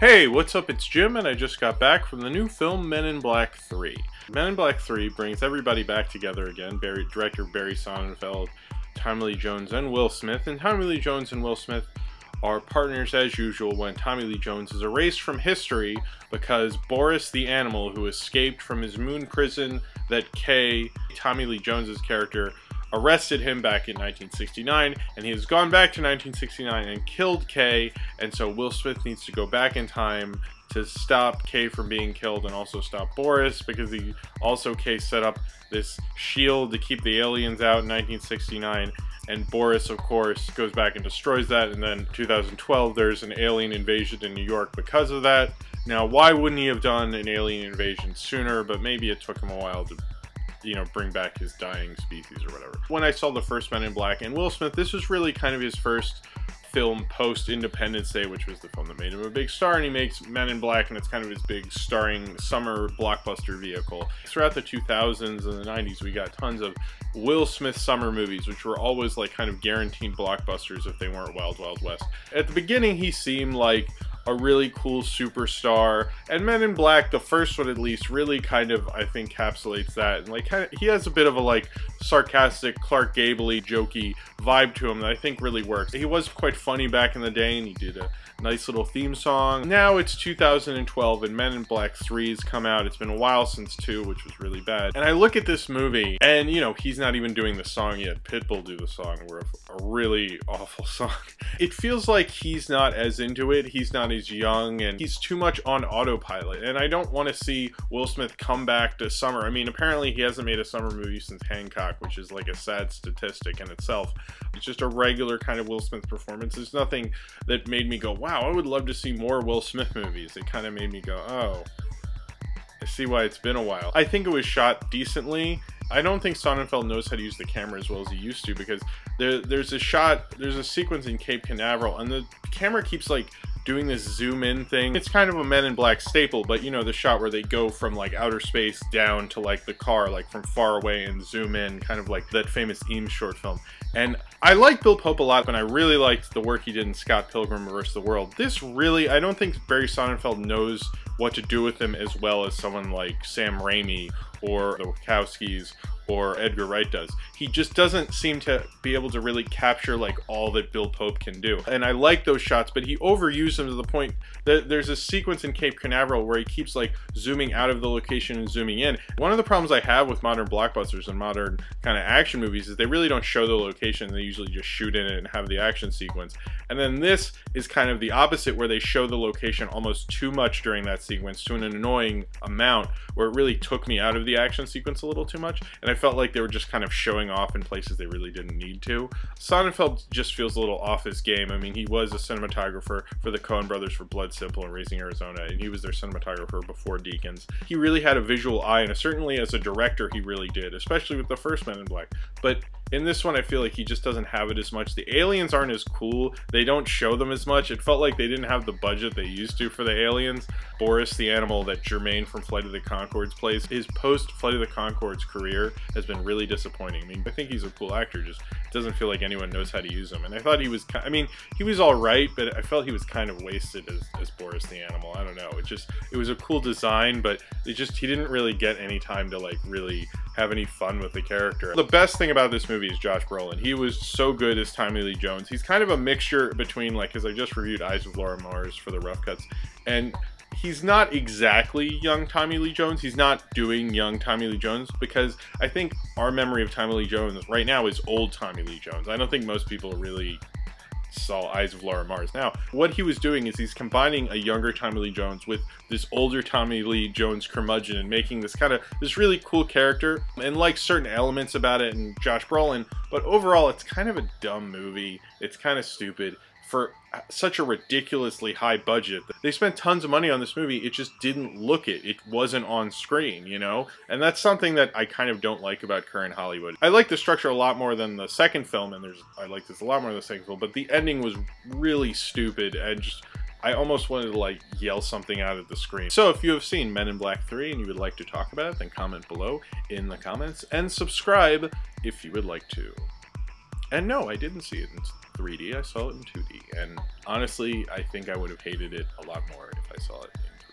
Hey, what's up? It's Jim, and I just got back from the new film Men in Black 3. Men in Black 3 brings everybody back together again. Director Barry Sonnenfeld, Tommy Lee Jones, and Will Smith. And Tommy Lee Jones and Will Smith are partners as usual when Tommy Lee Jones is erased from history because Boris the animal, who escaped from his moon prison that Tommy Lee Jones's character, arrested him back in 1969, and he has gone back to 1969 and killed Kay, and so Will Smith needs to go back in time to stop Kay from being killed and also stop Boris, because Kay set up this shield to keep the aliens out in 1969, and Boris, of course, goes back and destroys that, and then 2012 there's an alien invasion in New York because of that. Now, why wouldn't he have done an alien invasion sooner? But maybe it took him a while to bring back his dying species or whatever. When I saw the first Men in Black and Will Smith, this was really kind of his first film post-Independence Day, which was the film that made him a big star, and he makes Men in Black, and it's kind of his big starring summer blockbuster vehicle. Throughout the 2000s and the 90s, we got tons of Will Smith summer movies, which were always like kind of guaranteed blockbusters if they weren't Wild Wild West. At the beginning, he seemed like a really cool superstar, and Men in Black, the first one at least, really kind of, I think, encapsulates that. And like, he has a bit of a like sarcastic, Clark Gable-y, jokey vibe to him that I think really works. He was quite funny back in the day, and he did a nice little theme song. Now it's 2012 and Men in Black 3 has come out. It's been a while since 2, which was really bad. And I look at this movie, and he's not even doing the song yet. Pitbull do the song, a really awful song. It feels like he's not as into it. He's not as young, and he's too much on autopilot. And I don't want to see Will Smith come back to summer. I mean, apparently he hasn't made a summer movie since Hancock, which is like a sad statistic in itself. It's just a regular kind of Will Smith performance. There's nothing that made me go, wow, I would love to see more Will Smith movies. It kind of made me go, oh, I see why it's been a while. I think it was shot decently. I don't think Sonnenfeld knows how to use the camera as well as he used to, because there's a sequence in Cape Canaveral, and the camera keeps like doing this zoom in thing. It's kind of a Men in Black staple, but the shot where they go from like outer space down to like the car, like from far away, and zoom in, kind of like that famous Eames short film. And I like Bill Pope a lot, and I really liked the work he did in Scott Pilgrim vs. the World. This really, I don't think Barry Sonnenfeld knows what to do with him as well as someone like Sam Raimi or the Wachowskis or Edgar Wright does. He just doesn't seem to be able to really capture like all that Bill Pope can do. And I like those shots, but he overused them to the point that there's a sequence in Cape Canaveral where he keeps like zooming out of the location and zooming in. One of the problems I have with modern blockbusters and modern kind of action movies is they really don't show the location. They usually just shoot in it and have the action sequence. And then this is kind of the opposite, where they show the location almost too much during that sequence to an annoying amount, where it really took me out of the action sequence a little too much. And I felt like they were just kind of showing off in places they really didn't need to. Sonnenfeld just feels a little off his game. I mean, he was a cinematographer for the Coen brothers for Blood Simple and Raising Arizona, and he was their cinematographer before Deacons. He really had a visual eye, and certainly as a director he really did, especially with the first Men in Black. But in this one, I feel like he just doesn't have it as much. The aliens aren't as cool. They don't show them as much. It felt like they didn't have the budget they used to for the aliens. Boris the animal that Jermaine from Flight of the Conchords plays, his post-Flight of the Conchords career has been really disappointing. I mean, I think he's a cool actor, just doesn't feel like anyone knows how to use him. And I thought he was, he was all right, but I felt he was kind of wasted as Boris the animal. I don't know. It was a cool design, but he didn't really get any time to like really have any fun with the character. The best thing about this movie is Josh Brolin. He was so good as Tommy Lee Jones. He's kind of a mixture between, like, because I just reviewed Eyes of Laura Mars for the Rough Cuts, and he's not exactly young Tommy Lee Jones. He's not doing young Tommy Lee Jones, because I think our memory of Tommy Lee Jones right now is old Tommy Lee Jones. I don't think most people really saw Eyes of Laura Mars. Now, what he was doing is he's combining a younger Tommy Lee Jones with this older Tommy Lee Jones curmudgeon and making this really cool character, and like certain elements about it and Josh Brolin, but overall it's kind of a dumb movie. It's kind of stupid for such a ridiculously high budget. They spent tons of money on this movie. It just didn't look it. It wasn't on screen, And that's something that I kind of don't like about current Hollywood. I like the structure a lot more than the second film, and I like this a lot more than the second film, but the ending was really stupid, and I almost wanted to like yell something out at the screen. So if you have seen Men in Black 3 and you would like to talk about it, then comment below in the comments, and subscribe if you would like to. And no, I didn't see it in 3D, I saw it in 2D, and honestly, I think I would have hated it a lot more if I saw it in